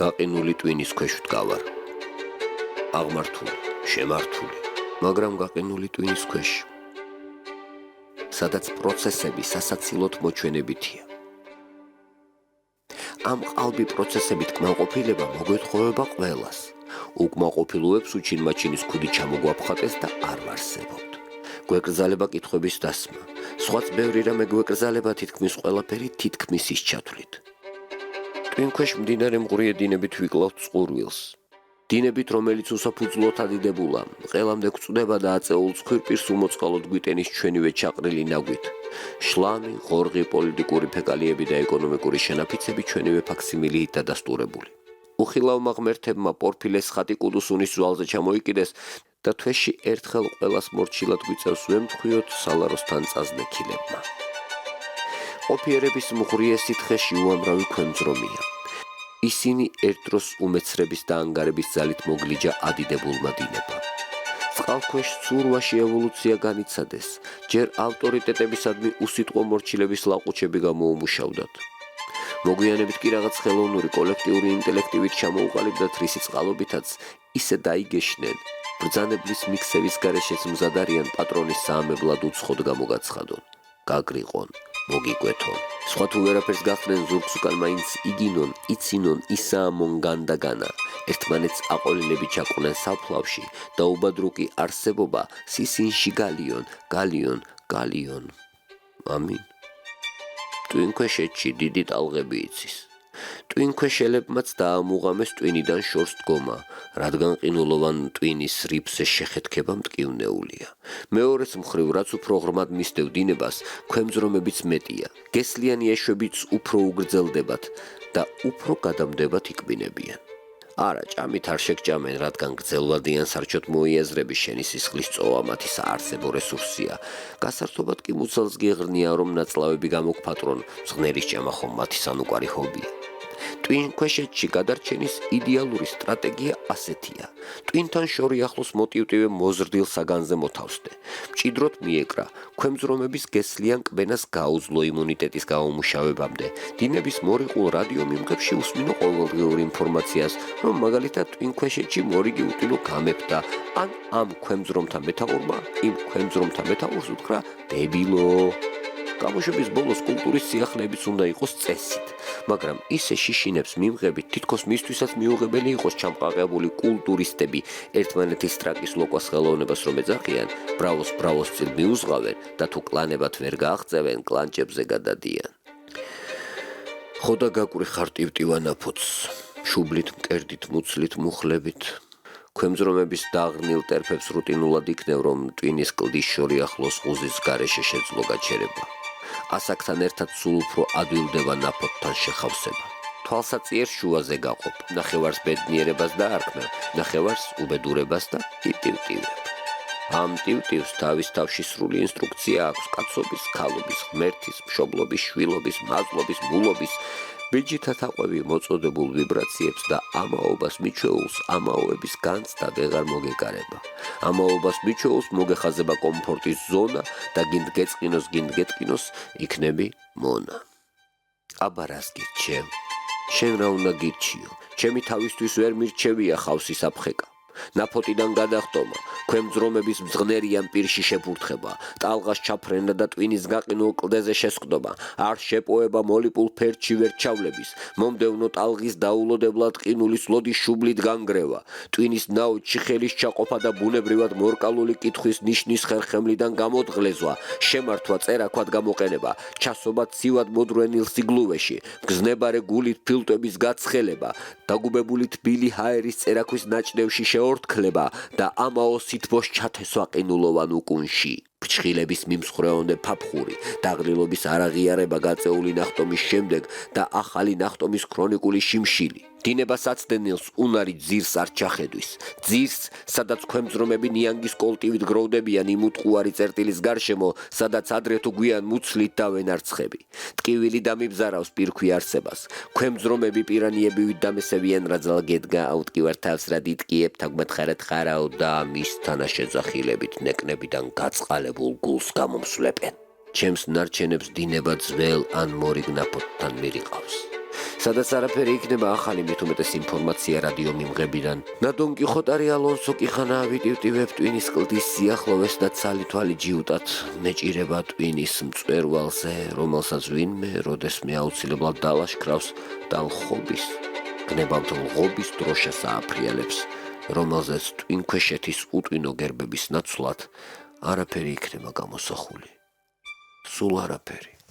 გაყინული ტვინის ქვეშ ვდგავარ. აღმართული, შემართული, მაგრამ გაყინული ტვინის ქვეშ. სადაც პროცესები სასაცილოდ მოჩვენებითია. ამ ყალბი პროცესებით კმაყოფილება მოგვეთხოვება ყველას. უკმაყოფილოებს უჩინმაჩინის ქუდი ჩამოგვაფხატეს და არ ვარსებობთ. გვეკრძალება კითხვების დასმა. სხვაც ბევრი რამე გვეკრძალება თითქმის ყველაფერი თითქმის ის ჩათვლით. ტვინ ქვეშ მდინარე მღვრიე დინებით ვიკლავთ წყურვილს. დინებით, რომელიც უსაფუძვლოდ ადიდებულა, ყელამდე გვწვდება და აწეულს ქვირპირს უმოწყალოდ გვიტენის ჩვენივე ჩაყრილი ნაგვით. შლამი, ღორღი, პოლიტიკური ფეკალიები და ეკონომიკური შენაფიცები ჩვენივე ფაქსიმილიით დადასტურებული. უხილავმა ღმერთებმა პორფილეს ხატი კუდუსუნის ძვალზე ჩამოიკიდეს და თვეში ერთხელ ყველას მორჩილად გვიწევს ვემთხვიოთ სალაროსთან წაზნექილებმა. ყოფიერების მღვრიე სითხეში უამრავი ქვემძრომია. ისინი ერთდროს უმეცრების და ანგარების ძალით მოგლიჯა ადიდებულმა დინებამ. წყალქვეშ ცურვაში ევოლუცია განიცადეს, ჯერ ავტორიტეტებისადმი უსიტყვო მორჩილების ლაყუჩები გამოუმუშავდათ. მოგვიანებით კი რაღაც ხელოვნური კოლექტიური ინტელექტივით ჩამოუყალიბდათ, რისი წყალობითაც ისე დაიგეშნენ, ბრძანებლის მიქსების გარეშეც მზად არიან პატრონის საამებლად უცხოდ გამოგაცხადონ, გაგრიყონ, მოგიკვეთონ. სხვა თუ ვერაფერს გახდნენ ზურგს უკან მაინც იგინონ, იცინონ ისაამონ განდაგანა, ერთმანეთს აყოლილები ჩაყრნენ საფლავში და უბადრუკი არსებობა სისინში გალიონ, გალიონ. ამინ. ტვინქვეშეთში დიდი ტალღები იცის. ტვინქვეშელებმაც დაამუღამეს ტვინიდან შორს დგომა, რადგან ყინულოვან ტვინის რიფზე შეხეთქება მტკივნეულია. მეორეს მხრივ, რაც უფრო ღრმად მისდევ დინებას, ქვემძრომებიც მეტია. გესლიანი ეშვებიც უფრო უგრძელდებათ და უფრო გადამდებათ იქბინებიან. არა, ჭამით არ შეგჭამენ, რადგან გრძელვადიან სარჩოთ მოიაზრები შენი სისხლის წოვა მათი საარსებო რესურსია. გასართობად კი მუცელს გეღრნია, რომ ნაწლავები გამოგფატრონ, ზღნერის ჭამა ხომ მათი სანუკვარი ჰობია. ტვინქვეშეთში გადარჩენის იდეალური სტრატეგია ასეთია. ტვინთან შორი ახლოს მოტივტივე მოზრდილ საგანზე მოთავსდე. მჭიდროდ მიეკრა, ქვემძრომების გესლიან კბენას გაუძლო იმუნიტეტის გაუმუშავებამდე. დინების მორიყულ რადიომიმღებში უსმინო ყოველდღიურ ინფორმაციას, რომ მაგალითად ტვინქვეშეთში მორიგი უტილო გამეფდა, ან ამ ქვემძრომთა მეთაურმა იმ ქვემძრომთა მეთაურს უთხრა დებილო. გამოშვების ბოლოს კულტურის სიახლეებიც უნდა იყოს წესით, მაგრამ ისე შიშინებს მიმღებით, თითქოს მისთვისაც მიუღებელი იყოს ჩამყაყებული კულტურისტები ერთმანეთის ტრაკის ლოკვას ხელოვნებას რომ ეძახიან, ბრავოს წილ მიუზღავენ და თუ კლანებად ვერ გააღწევენ, კლანჭებზე გადადიან. ხოდა გაკვრე ხარ ტივტივანაფოც, შუბლით, მკერდით, მუცლით, მუხლებით. ქვემძრომების დაღრნილ ტერფებს რუტინულად იქნევ, რომ ტვინის კლდის შორი ახლოს ღუზის გარეშე შეძლო გაჩერება. ასაკთან ერთად სულ უფრო ადვილდება ნაფოთთან შეხავსება. თვალსაწიერ შუაზე გაყოფ, ნახევარს ბედნიერებას დაარქმევ, ნახევარს უბედურებას და იტივტივებ. ამ ტივტივს თავის თავში სრული ინსტრუქცია აქვს კაცობის, ქალობის, ღმერთის, მშობლობის, შვილობის, მაზლობის, მულობის, ბიჯითა თაყვები მოწოდებულ ვიბრაციებს და ამაობას მიჩვეულს ამაოების განცდა ვეღარ მოგეკარება. ამაობას მიჩვეულს მოგეხაზება კომფორტის ზონა და გინდ გეტყინოს, იქნები მონა. აბა რას გირჩევ? შენ რა უნდა გირჩიო? ჩემი თავისთვის ვერ მირჩევია ხავსის აფხეკა. ნაფოტიდან გადახტომა, ქვემძრომების მძღნერიან პირში შეფურთხება, ტალღას ჩაფრენა და ტვინის გაყინულ კლდეზე შესყდომა, არ შეპოება მოლიპულ ფერჩი ვერჩავლების, მომდევნო ტალღის დაულოდებლად ყინულის ლოდის შუბლით განგრევა, ტვინის ნაოდში ხელის ჩაყოფა და ბუნებრივად მორკალური კითხვის ნიშნის ხერხემლიდან გამოდღლეზვა, შემართვა წერაქვად გამოყენება, ჩასობა ცივად მოდროენილ სიგლუვეში, მგზნებარე გულით ფილტვების გაცხელება, დაგუბებული თბილი ჰაერის წერაქვის ნაჭდევში ორთქლება და ამაო სითბოს ჩათესვა ყინულოვან უკუნში. ფრჩხილების მიმსხვრეონდე ფაფხური, დაღლილობის არაღიარება გაწეული ნახტომის შემდეგ და ახალი ნახტომის ქრონიკული შიმშილი. დინება საცდენილს უნარი ძირს არ ჩახედვის. ძირს, სადაც ქვემძრომები ნიანგის კოლტივით გროვდებიან იმ უტყუარი წერტილის გარშემო, სადაც ადრე თუ გვიან მუცლით დავენარცხები. ტკივილი დამიბზარავს პირქვი არსებას. ქვემძრომები პირანიებივით დამესევიან რაძალ გედგა აუტკივარ თავს რა დიტკიებ თაგმათხარად ხარაო და მისთანა შეძახილებით ნეკნებიდან გაწყალებულ გულს გამომსვლებენ. ჩემს ნარჩენებს დინება ძველ ან მორიგ ნაფოთთან მირიყავს. სადაც არაფერი იქნება ახალი მით უმეტეს ინფორმაცია რადიო მიმღებიდან. და დონ კიხოტარი ალონსო კი ხანაა ვიტივტივებ ტვინის კლდის სიახლოვეს და ცალი-თვალი ჯიუტად მეჭირება ტვინის მწვერვალზე, რომელსაც ვინმე როდესმე აუცილებლად დალაშქრავს და ლხობის, გნებავთ ლღობის დროშას ააფრიალებს, რომელზეც ტვინქვეშეთის უტვინო გერბების ნაცვლად არაფერი იქნება გამოსახული. სულ არაფერი.